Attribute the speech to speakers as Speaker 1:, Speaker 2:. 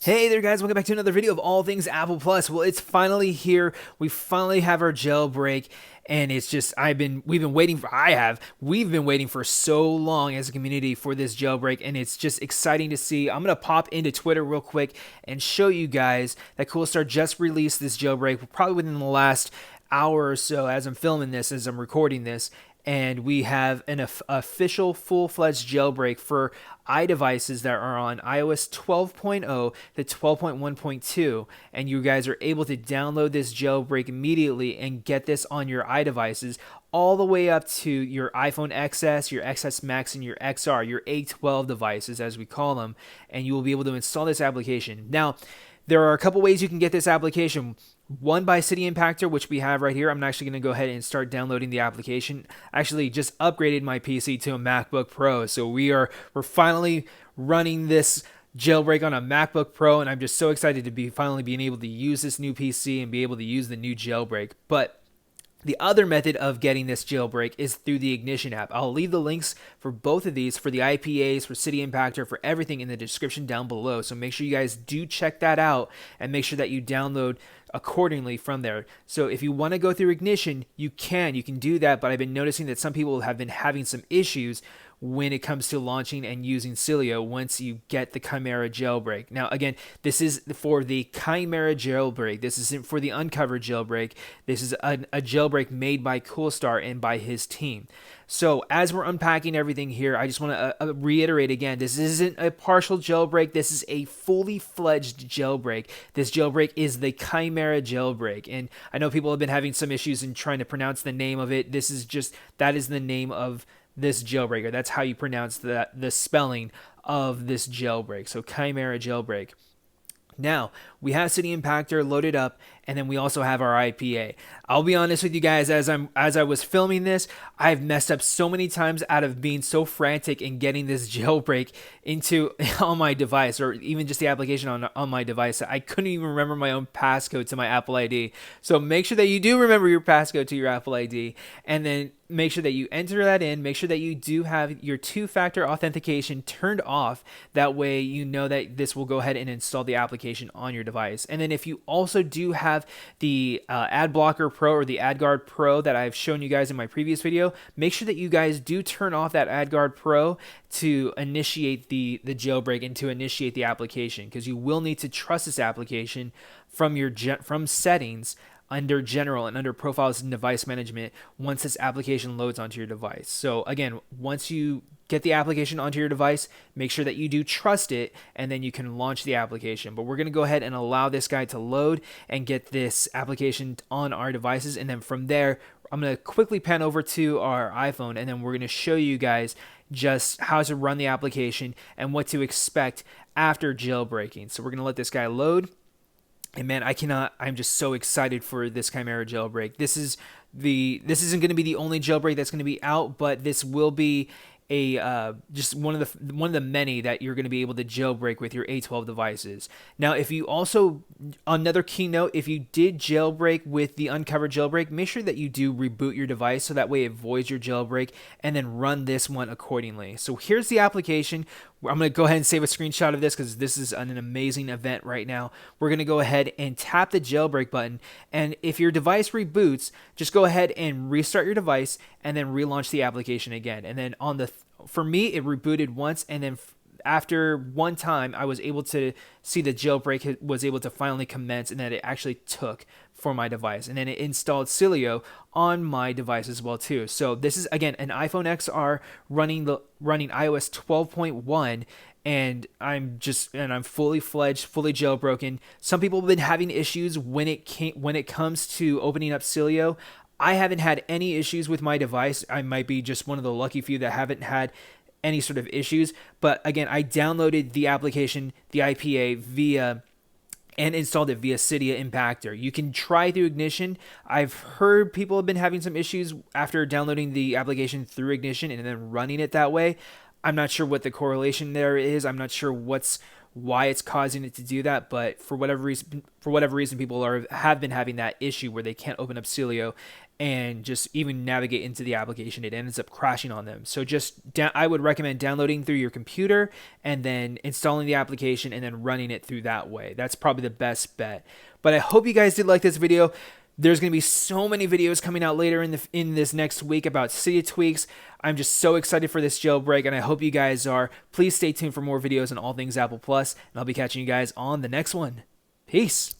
Speaker 1: Hey there guys, welcome back to another video of all things Apple Plus. Well, it's finally here. We finally have our jailbreak, and it's just we've been waiting for so long as a community for this jailbreak, and it's just exciting to see. I'm going to pop into Twitter real quick and show you guys that Coolstar just released this jailbreak probably within the last hour or so as I'm filming this, as I'm recording this. And we have an official full-fledged jailbreak for iDevices that are on iOS 12.0 to 12.1.2, and you guys are able to download this jailbreak immediately and get this on your iDevices all the way up to your iPhone XS, your XS Max, and your XR, your A12 devices as we call them, and you will be able to install this application. Now, there are a couple ways you can get this application. One by City Impactor, which we have right here. I'm actually going to go ahead and start downloading the application. I actually just upgraded my PC to a MacBook Pro, so we're finally running this jailbreak on a MacBook Pro, and I'm just so excited to be finally being able to use this new PC and be able to use the new jailbreak. But the other method of getting this jailbreak is through the Ignition app. I'll leave the links for both of these, for the IPAs, for City Impactor, for everything in the description down below. So make sure you guys do check that out and make sure that you download accordingly from there. So if you want to go through Ignition, you can do that, but I've been noticing that some people have been having some issues when it comes to launching and using Cilio once you get the Chimera jailbreak. Now, again, this is for the Chimera jailbreak. This isn't for the uncovered jailbreak. This is a jailbreak made by Coolstar and by his team. So as we're unpacking everything here, I just want to reiterate again, this isn't a partial jailbreak. This is a fully fledged jailbreak. This jailbreak is the Chimera jailbreak. And I know people have been having some issues in trying to pronounce the name of it. That is the name of this jailbreaker. That's how you pronounce the spelling of this jailbreak. So Chimera jailbreak. Now, we have City Impactor loaded up, and then we also have our IPA. I'll be honest with you guys, as I was filming this, I've messed up so many times out of being so frantic in getting this jailbreak into on my device, or even just the application on my device. I couldn't even remember my own passcode to my Apple ID. So make sure that you do remember your passcode to your Apple ID, and then make sure that you enter that in. Make sure that you do have your two-factor authentication turned off. That way you know that this will go ahead and install the application on your device. And then if you also do have the Ad Blocker Pro or the AdGuard Pro that I've shown you guys in my previous video, make sure that you guys do turn off that AdGuard Pro to initiate the jailbreak and to initiate the application, because you will need to trust this application from settings under general and under profiles and device management once this application loads onto your device. So again, once you get the application onto your device, make sure that you do trust it, and then you can launch the application. But we're going to go ahead and allow this guy to load and get this application on our devices, and then from there I'm going to quickly pan over to our iPhone, and then we're going to show you guys just how to run the application and what to expect after jailbreaking. So we're going to let this guy load. And man, I'm just so excited for this Chimera jailbreak. This isn't going to be the only jailbreak that's going to be out, but this will be just one of the many that you're going to be able to jailbreak with your A12 devices. Now, if you also, another key note, if you did jailbreak with the uncovered jailbreak, make sure that you do reboot your device so that way it voids your jailbreak, and then run this one accordingly. So here's the application. I'm going to go ahead and save a screenshot of this because this is an amazing event right now. We're going to go ahead and tap the jailbreak button, and if your device reboots, just go ahead and restart your device and then relaunch the application again. And then for me, it rebooted once, and then after one time, I was able to see the jailbreak was able to finally commence, and that it actually took for my device. And then it installed Cilio on my device as well too. So this is, again, an iPhone XR running iOS 12.1, and I'm fully fledged, fully jailbroken. Some people have been having issues when it comes to opening up Cilio. I haven't had any issues with my device. I might be just one of the lucky few that haven't had any sort of issues. But again, I downloaded the application, the IPA, and installed it via Cydia Impactor. You can try through Ignition. I've heard people have been having some issues after downloading the application through Ignition and then running it that way. I'm not sure what the correlation there is. I'm not sure what's why it's causing it to do that, but for whatever reason, people have been having that issue where they can't open up Celio and just even navigate into the application. It ends up crashing on them. So I would recommend downloading through your computer and then installing the application and then running it through that way. That's probably the best bet. But I hope you guys did like this video. There's going to be so many videos coming out later in this next week about Cydia tweaks. I'm just so excited for this jailbreak, and I hope you guys are. Please stay tuned for more videos on all things Apple Plus, and I'll be catching you guys on the next one. Peace.